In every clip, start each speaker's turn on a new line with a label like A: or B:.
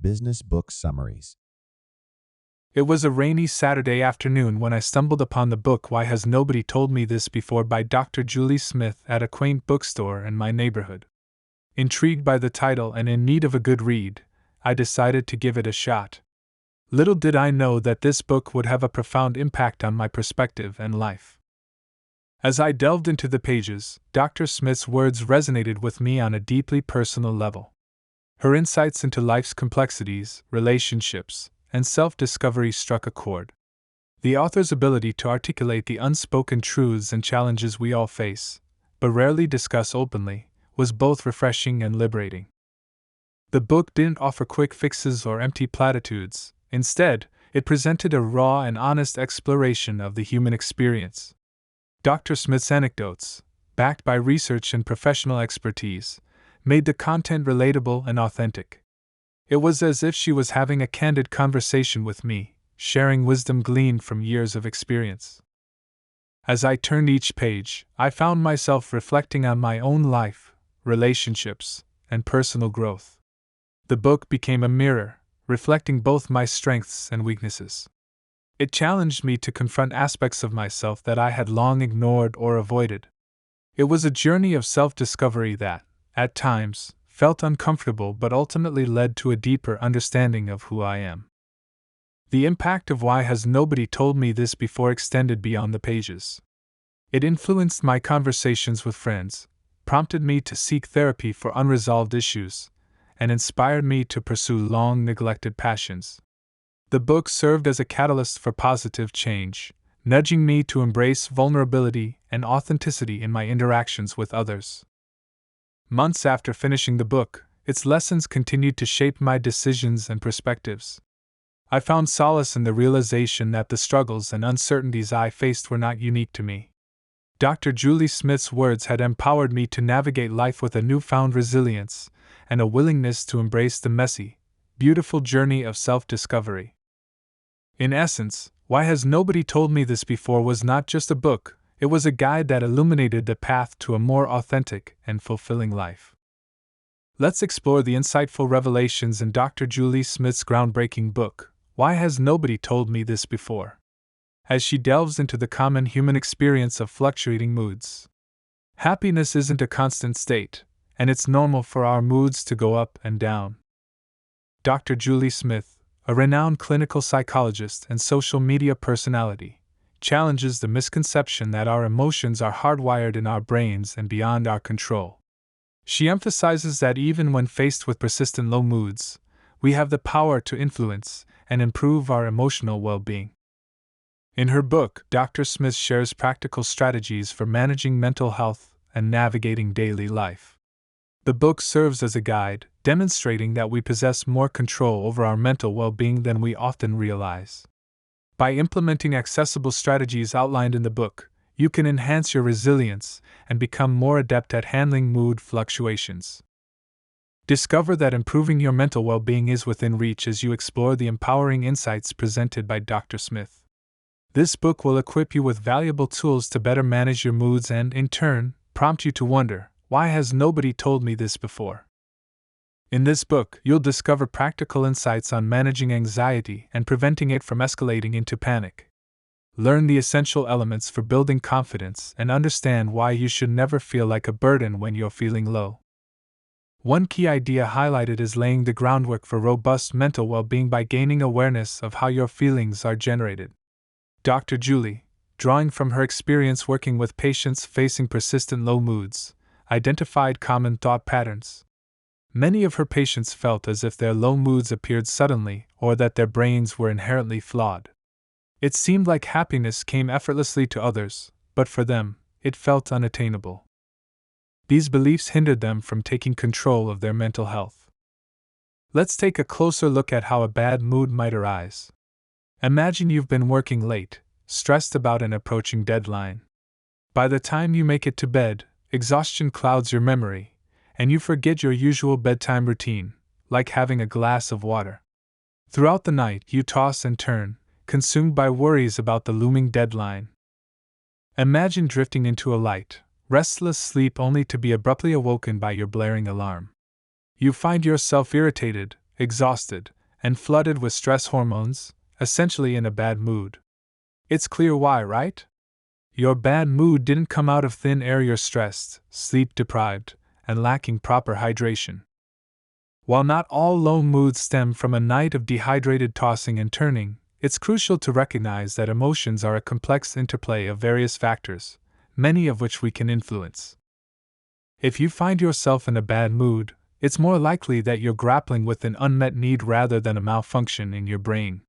A: Business Book Summaries.
B: It was a rainy Saturday afternoon when I stumbled upon the book Why Has Nobody Told Me This Before by Dr. Julie Smith at a quaint bookstore in my neighborhood. Intrigued by the title and in need of a good read, I decided to give it a shot. Little did I know that this book would have a profound impact on my perspective and life. As I delved into the pages, Dr. Smith's words resonated with me on a deeply personal level. Her insights into life's complexities, relationships, and self-discovery struck a chord. The author's ability to articulate the unspoken truths and challenges we all face, but rarely discuss openly, was both refreshing and liberating. The book didn't offer quick fixes or empty platitudes. Instead, it presented a raw and honest exploration of the human experience. Dr. Smith's anecdotes, backed by research and professional expertise, made the content relatable and authentic. It was as if she was having a candid conversation with me, sharing wisdom gleaned from years of experience. As I turned each page, I found myself reflecting on my own life, relationships, and personal growth. The book became a mirror, reflecting both my strengths and weaknesses. It challenged me to confront aspects of myself that I had long ignored or avoided. It was a journey of self-discovery that, at times, felt uncomfortable but ultimately led to a deeper understanding of who I am. The impact of Why Has Nobody Told Me This Before extended beyond the pages. It influenced my conversations with friends, prompted me to seek therapy for unresolved issues, and inspired me to pursue long-neglected passions. The book served as a catalyst for positive change, nudging me to embrace vulnerability and authenticity in my interactions with others. Months after finishing the book, its lessons continued to shape my decisions and perspectives. I found solace in the realization that the struggles and uncertainties I faced were not unique to me. Dr. Julie Smith's words had empowered me to navigate life with a newfound resilience and a willingness to embrace the messy, beautiful journey of self-discovery. In essence, Why Has Nobody Told Me This Before was not just a book, it was a guide that illuminated the path to a more authentic and fulfilling life. Let's explore the insightful revelations in Dr. Julie Smith's groundbreaking book, Why Has Nobody Told Me This Before? As she delves into the common human experience of fluctuating moods. Happiness isn't a constant state, and it's normal for our moods to go up and down. Dr. Julie Smith, a renowned clinical psychologist and social media personality, challenges the misconception that our emotions are hardwired in our brains and beyond our control. She emphasizes that even when faced with persistent low moods, we have the power to influence and improve our emotional well-being. In her book, Dr. Smith shares practical strategies for managing mental health and navigating daily life. The book serves as a guide, demonstrating that we possess more control over our mental well-being than we often realize. By implementing accessible strategies outlined in the book, you can enhance your resilience and become more adept at handling mood fluctuations. Discover that improving your mental well-being is within reach as you explore the empowering insights presented by Dr. Smith. This book will equip you with valuable tools to better manage your moods and, in turn, prompt you to wonder, why has nobody told me this before? In this book, you'll discover practical insights on managing anxiety and preventing it from escalating into panic. Learn the essential elements for building confidence and understand why you should never feel like a burden when you're feeling low. One key idea highlighted is laying the groundwork for robust mental well-being by gaining awareness of how your feelings are generated. Dr. Julie, drawing from her experience working with patients facing persistent low moods, identified common thought patterns. Many of her patients felt as if their low moods appeared suddenly or that their brains were inherently flawed. It seemed like happiness came effortlessly to others, but for them, it felt unattainable. These beliefs hindered them from taking control of their mental health. Let's take a closer look at how a bad mood might arise. Imagine you've been working late, stressed about an approaching deadline. By the time you make it to bed, exhaustion clouds your memory, and you forget your usual bedtime routine, like having a glass of water. Throughout the night, you toss and turn, consumed by worries about the looming deadline. Imagine drifting into a light, restless sleep only to be abruptly awoken by your blaring alarm. You find yourself irritated, exhausted, and flooded with stress hormones, essentially in a bad mood. It's clear why, right? Your bad mood didn't come out of thin air. You're stressed, sleep deprived, and lacking proper hydration. While not all low moods stem from a night of dehydrated tossing and turning, it's crucial to recognize that emotions are a complex interplay of various factors, many of which we can influence. If you find yourself in a bad mood, it's more likely that you're grappling with an unmet need rather than a malfunction in your brain.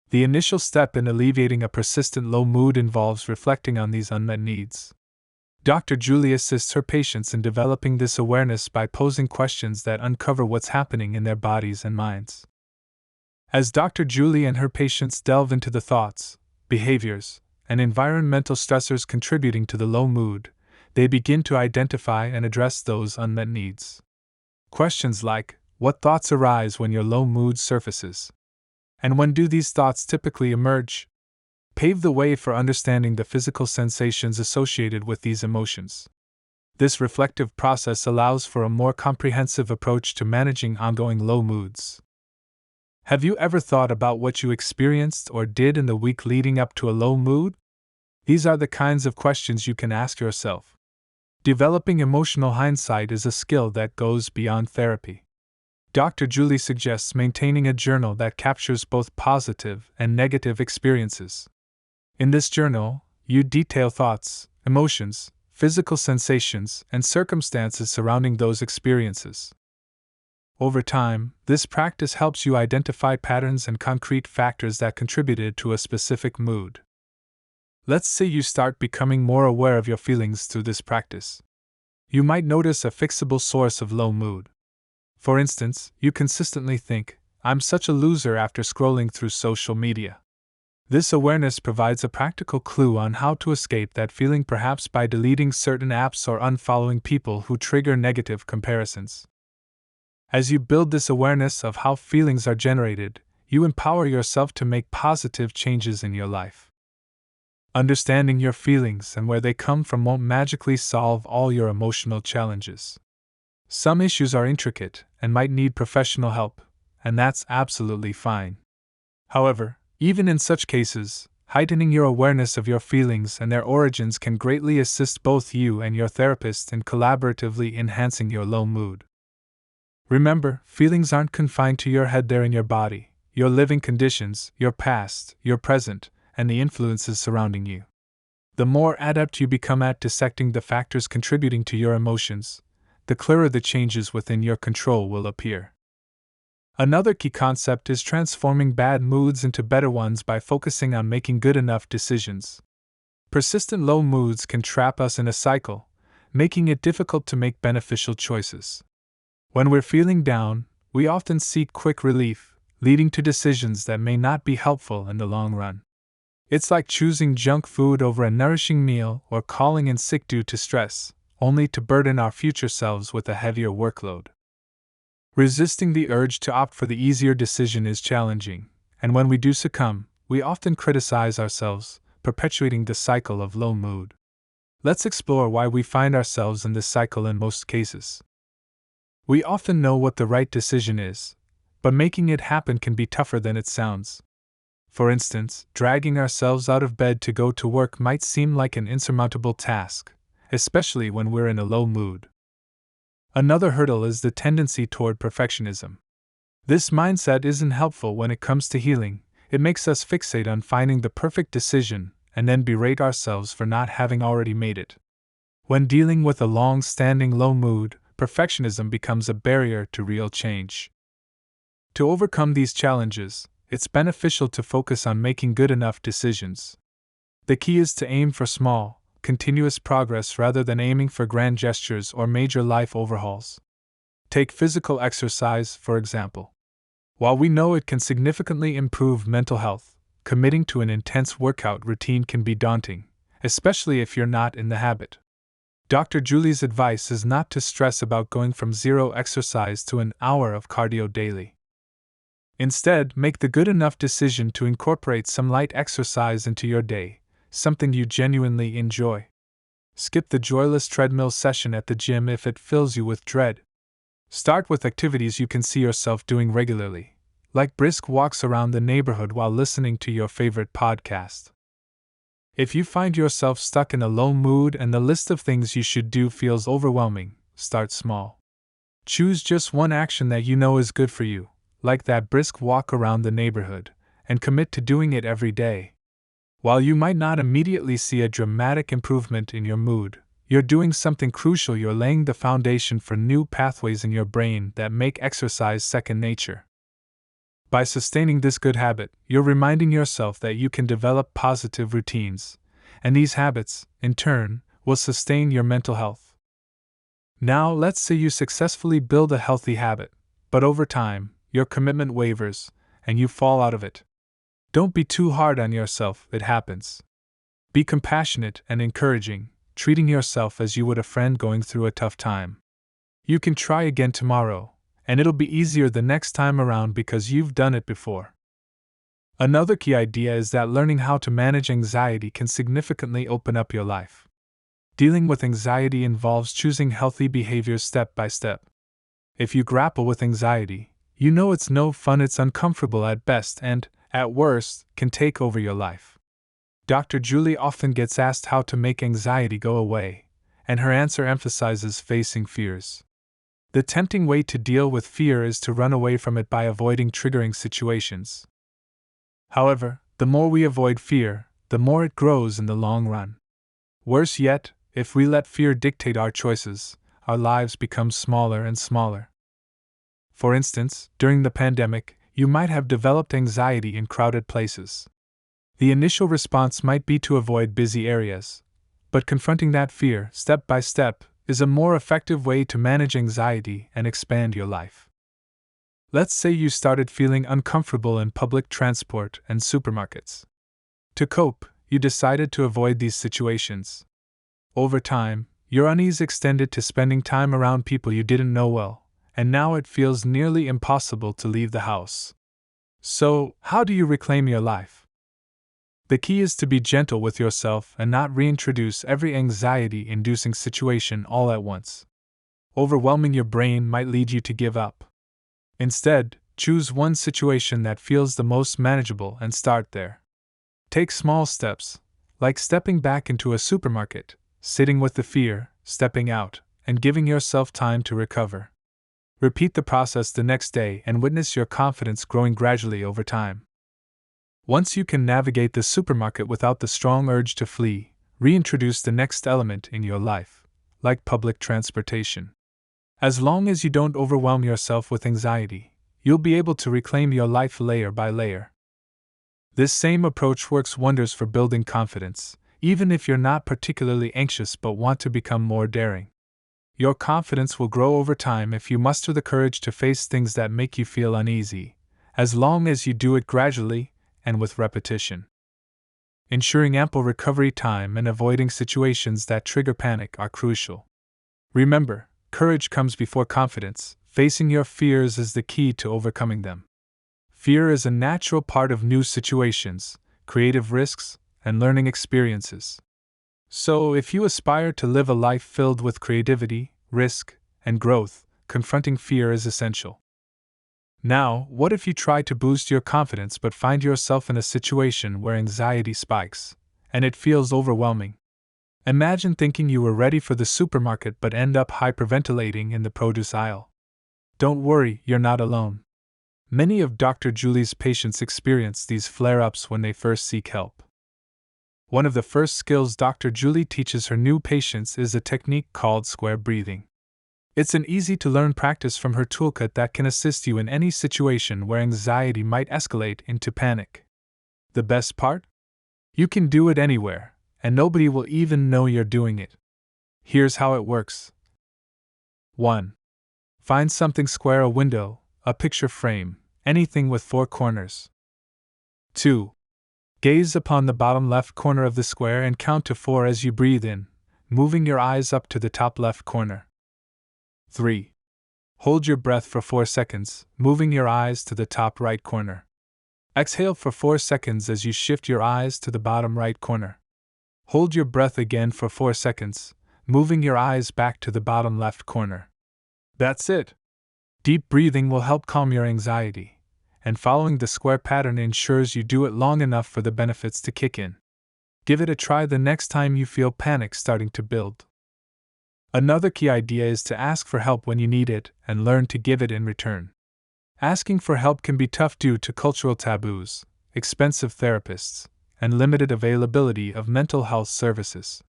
B: The initial step in alleviating a persistent low mood involves reflecting on these unmet needs. Dr. Julie assists her patients in developing this awareness by posing questions that uncover what's happening in their bodies and minds. As Dr. Julie and her patients delve into the thoughts, behaviors, and environmental stressors contributing to the low mood, they begin to identify and address those unmet needs. Questions like, what thoughts arise when your low mood surfaces? And when do these thoughts typically emerge? Pave the way for understanding the physical sensations associated with these emotions. This reflective process allows for a more comprehensive approach to managing ongoing low moods. Have you ever thought about what you experienced or did in the week leading up to a low mood? These are the kinds of questions you can ask yourself. Developing emotional hindsight is a skill that goes beyond therapy. Dr. Julie suggests maintaining a journal that captures both positive and negative experiences. In this journal, you detail thoughts, emotions, physical sensations, and circumstances surrounding those experiences. Over time, this practice helps you identify patterns and concrete factors that contributed to a specific mood. Let's say you start becoming more aware of your feelings through this practice. You might notice a fixable source of low mood. For instance, you consistently think, "I'm such a loser" after scrolling through social media. This awareness provides a practical clue on how to escape that feeling, perhaps by deleting certain apps or unfollowing people who trigger negative comparisons. As you build this awareness of how feelings are generated, you empower yourself to make positive changes in your life. Understanding your feelings and where they come from won't magically solve all your emotional challenges. Some issues are intricate and might need professional help, and that's absolutely fine. However, even in such cases, heightening your awareness of your feelings and their origins can greatly assist both you and your therapist in collaboratively enhancing your low mood. Remember, feelings aren't confined to your head, they're in your body, your living conditions, your past, your present, and the influences surrounding you. The more adept you become at dissecting the factors contributing to your emotions, the clearer the changes within your control will appear. Another key concept is transforming bad moods into better ones by focusing on making good enough decisions. Persistent low moods can trap us in a cycle, making it difficult to make beneficial choices. When we're feeling down, we often seek quick relief, leading to decisions that may not be helpful in the long run. It's like choosing junk food over a nourishing meal or calling in sick due to stress, only to burden our future selves with a heavier workload. Resisting the urge to opt for the easier decision is challenging, and when we do succumb, we often criticize ourselves, perpetuating the cycle of low mood. Let's explore why we find ourselves in this cycle in most cases. We often know what the right decision is, but making it happen can be tougher than it sounds. For instance, dragging ourselves out of bed to go to work might seem like an insurmountable task, especially when we're in a low mood. Another hurdle is the tendency toward perfectionism. This mindset isn't helpful when it comes to healing. It makes us fixate on finding the perfect decision and then berate ourselves for not having already made it. When dealing with a long-standing low mood, perfectionism becomes a barrier to real change. To overcome these challenges, it's beneficial to focus on making good enough decisions. The key is to aim for small, continuous progress rather than aiming for grand gestures or major life overhauls. Take physical exercise, for example. While we know it can significantly improve mental health, committing to an intense workout routine can be daunting, especially if you're not in the habit. Dr. Julie's advice is not to stress about going from zero exercise to an hour of cardio daily. Instead, make the good enough decision to incorporate some light exercise into your day, something you genuinely enjoy. Skip the joyless treadmill session at the gym if it fills you with dread. Start with activities you can see yourself doing regularly, like brisk walks around the neighborhood while listening to your favorite podcast. If you find yourself stuck in a low mood and the list of things you should do feels overwhelming, start small. Choose just one action that you know is good for you, like that brisk walk around the neighborhood, and commit to doing it every day. While you might not immediately see a dramatic improvement in your mood, you're doing something crucial. You're laying the foundation for new pathways in your brain that make exercise second nature. By sustaining this good habit, you're reminding yourself that you can develop positive routines, and these habits, in turn, will sustain your mental health. Now, let's say you successfully build a healthy habit, but over time, your commitment wavers, and you fall out of it. Don't be too hard on yourself, it happens. Be compassionate and encouraging, treating yourself as you would a friend going through a tough time. You can try again tomorrow, and it'll be easier the next time around because you've done it before. Another key idea is that learning how to manage anxiety can significantly open up your life. Dealing with anxiety involves choosing healthy behaviors step by step. If you grapple with anxiety, you know it's no fun, it's uncomfortable at best and, at worst, can take over your life. Dr. Julie often gets asked how to make anxiety go away, and her answer emphasizes facing fears. The tempting way to deal with fear is to run away from it by avoiding triggering situations. However, the more we avoid fear, the more it grows in the long run. Worse yet, if we let fear dictate our choices, our lives become smaller and smaller. For instance, during the pandemic, you might have developed anxiety in crowded places. The initial response might be to avoid busy areas, but confronting that fear, step by step, is a more effective way to manage anxiety and expand your life. Let's say you started feeling uncomfortable in public transport and supermarkets. To cope, you decided to avoid these situations. Over time, your unease extended to spending time around people you didn't know well, and now it feels nearly impossible to leave the house. So, how do you reclaim your life? The key is to be gentle with yourself and not reintroduce every anxiety-inducing situation all at once. Overwhelming your brain might lead you to give up. Instead, choose one situation that feels the most manageable and start there. Take small steps, like stepping back into a supermarket, sitting with the fear, stepping out, and giving yourself time to recover. Repeat the process the next day and witness your confidence growing gradually over time. Once you can navigate the supermarket without the strong urge to flee, reintroduce the next element in your life, like public transportation. As long as you don't overwhelm yourself with anxiety, you'll be able to reclaim your life layer by layer. This same approach works wonders for building confidence, even if you're not particularly anxious but want to become more daring. Your confidence will grow over time if you muster the courage to face things that make you feel uneasy, as long as you do it gradually and with repetition. Ensuring ample recovery time and avoiding situations that trigger panic are crucial. Remember, courage comes before confidence. Facing your fears is the key to overcoming them. Fear is a natural part of new situations, creative risks, and learning experiences. So, if you aspire to live a life filled with creativity, risk, and growth, confronting fear is essential. Now, what if you try to boost your confidence but find yourself in a situation where anxiety spikes, and it feels overwhelming? Imagine thinking you were ready for the supermarket but end up hyperventilating in the produce aisle. Don't worry, you're not alone. Many of Dr. Julie's patients experience these flare-ups when they first seek help. One of the first skills Dr. Julie teaches her new patients is a technique called square breathing. It's an easy-to-learn practice from her toolkit that can assist you in any situation where anxiety might escalate into panic. The best part? You can do it anywhere, and nobody will even know you're doing it. Here's how it works. 1. Find something square: a window, a picture frame, anything with 4 corners. 2. Gaze upon the bottom left corner of the square and count to 4 as you breathe in, moving your eyes up to the top left corner. 3. Hold your breath for 4 seconds, moving your eyes to the top right corner. Exhale for 4 seconds as you shift your eyes to the bottom right corner. Hold your breath again for 4 seconds, moving your eyes back to the bottom left corner. That's it. Deep breathing will help calm your anxiety, and following the square pattern ensures you do it long enough for the benefits to kick in. Give it a try the next time you feel panic starting to build. Another key idea is to ask for help when you need it and learn to give it in return. Asking for help can be tough due to cultural taboos, expensive therapists, and limited availability of mental health services.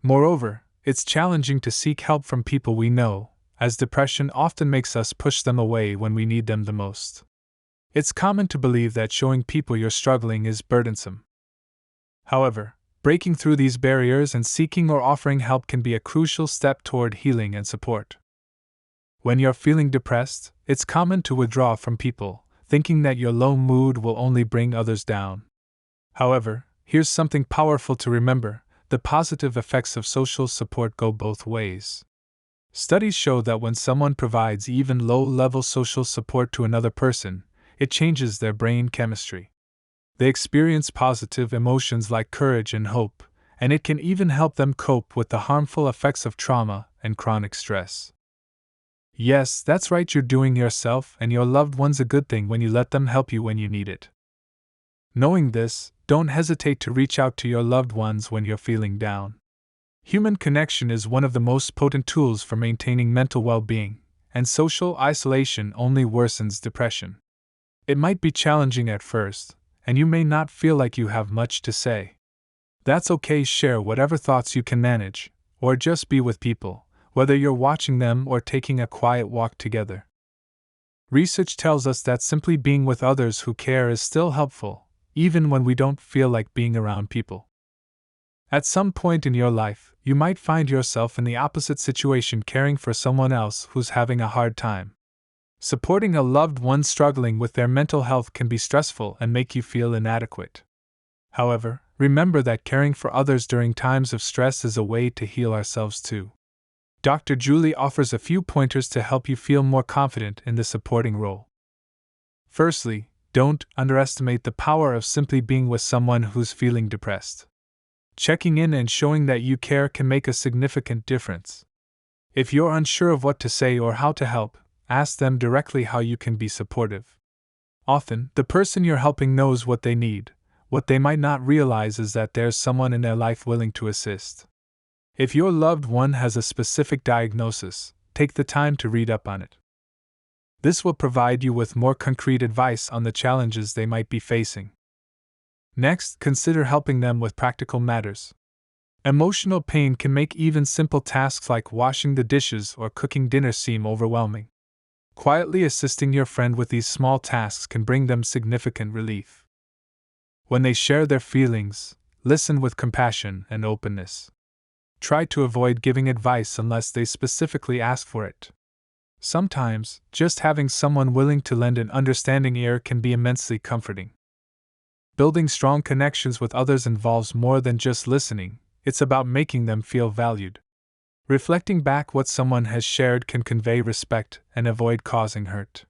B: Moreover, it's challenging to seek help from people we know, as depression often makes us push them away when we need them the most. It's common to believe that showing people you're struggling is burdensome. However, breaking through these barriers and seeking or offering help can be a crucial step toward healing and support. When you're feeling depressed, it's common to withdraw from people, thinking that your low mood will only bring others down. However, here's something powerful to remember: the positive effects of social support go both ways. Studies show that when someone provides even low-level social support to another person, it changes their brain chemistry. They experience positive emotions like courage and hope, and it can even help them cope with the harmful effects of trauma and chronic stress. Yes, that's right, you're doing yourself and your loved ones a good thing when you let them help you when you need it. Knowing this, don't hesitate to reach out to your loved ones when you're feeling down. Human connection is one of the most potent tools for maintaining mental well-being, and social isolation only worsens depression. It might be challenging at first, and you may not feel like you have much to say. That's okay, share whatever thoughts you can manage, or just be with people, whether you're watching them or taking a quiet walk together. Research tells us that simply being with others who care is still helpful, even when we don't feel like being around people. At some point in your life, you might find yourself in the opposite situation, caring for someone else who's having a hard time. Supporting a loved one struggling with their mental health can be stressful and make you feel inadequate. However, remember that caring for others during times of stress is a way to heal ourselves too. Dr. Julie offers a few pointers to help you feel more confident in the supporting role. Firstly, don't underestimate the power of simply being with someone who's feeling depressed. Checking in and showing that you care can make a significant difference. If you're unsure of what to say or how to help, ask them directly how you can be supportive. Often, the person you're helping knows what they need. What they might not realize is that there's someone in their life willing to assist. If your loved one has a specific diagnosis, take the time to read up on it. This will provide you with more concrete advice on the challenges they might be facing. Next, consider helping them with practical matters. Emotional pain can make even simple tasks like washing the dishes or cooking dinner seem overwhelming. Quietly assisting your friend with these small tasks can bring them significant relief. When they share their feelings, listen with compassion and openness. Try to avoid giving advice unless they specifically ask for it. Sometimes, just having someone willing to lend an understanding ear can be immensely comforting. Building strong connections with others involves more than just listening, it's about making them feel valued. Reflecting back what someone has shared can convey respect and avoid causing hurt.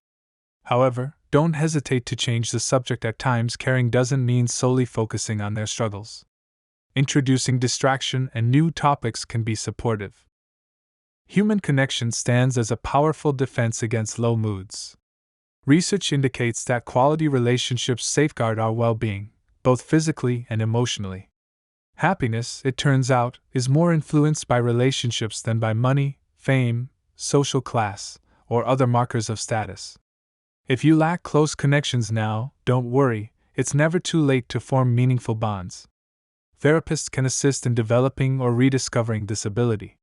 B: However, don't hesitate to change the subject at times. Caring doesn't mean solely focusing on their struggles. Introducing distraction and new topics can be supportive. Human connection stands as a powerful defense against low moods. Research indicates that quality relationships safeguard our well-being, both physically and emotionally. Happiness, it turns out, is more influenced by relationships than by money, fame, social class, or other markers of status. If you lack close connections now, don't worry, it's never too late to form meaningful bonds. Therapists can assist in developing or rediscovering this ability.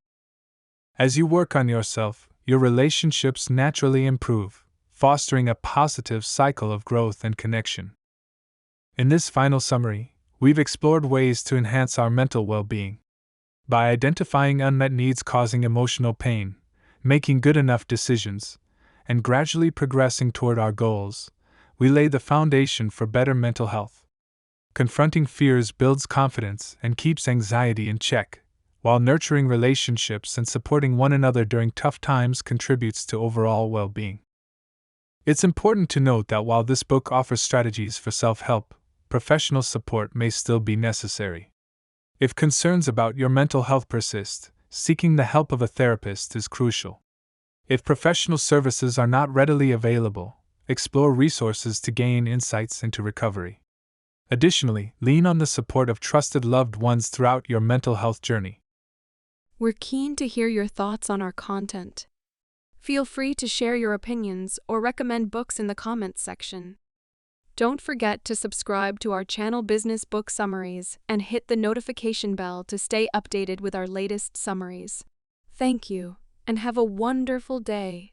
B: As you work on yourself, your relationships naturally improve, fostering a positive cycle of growth and connection. In this final summary, we've explored ways to enhance our mental well-being. By identifying unmet needs causing emotional pain, making good enough decisions, and gradually progressing toward our goals, we lay the foundation for better mental health. Confronting fears builds confidence and keeps anxiety in check, while nurturing relationships and supporting one another during tough times contributes to overall well-being. It's important to note that while this book offers strategies for self-help, professional support may still be necessary. If concerns about your mental health persist, seeking the help of a therapist is crucial. If professional services are not readily available, explore resources to gain insights into recovery. Additionally, lean on the support of trusted loved ones throughout your mental health journey.
A: We're keen to hear your thoughts on our content. Feel free to share your opinions or recommend books in the comments section. Don't forget to subscribe to our channel Business Book Summaries and hit the notification bell to stay updated with our latest summaries. Thank you, and have a wonderful day.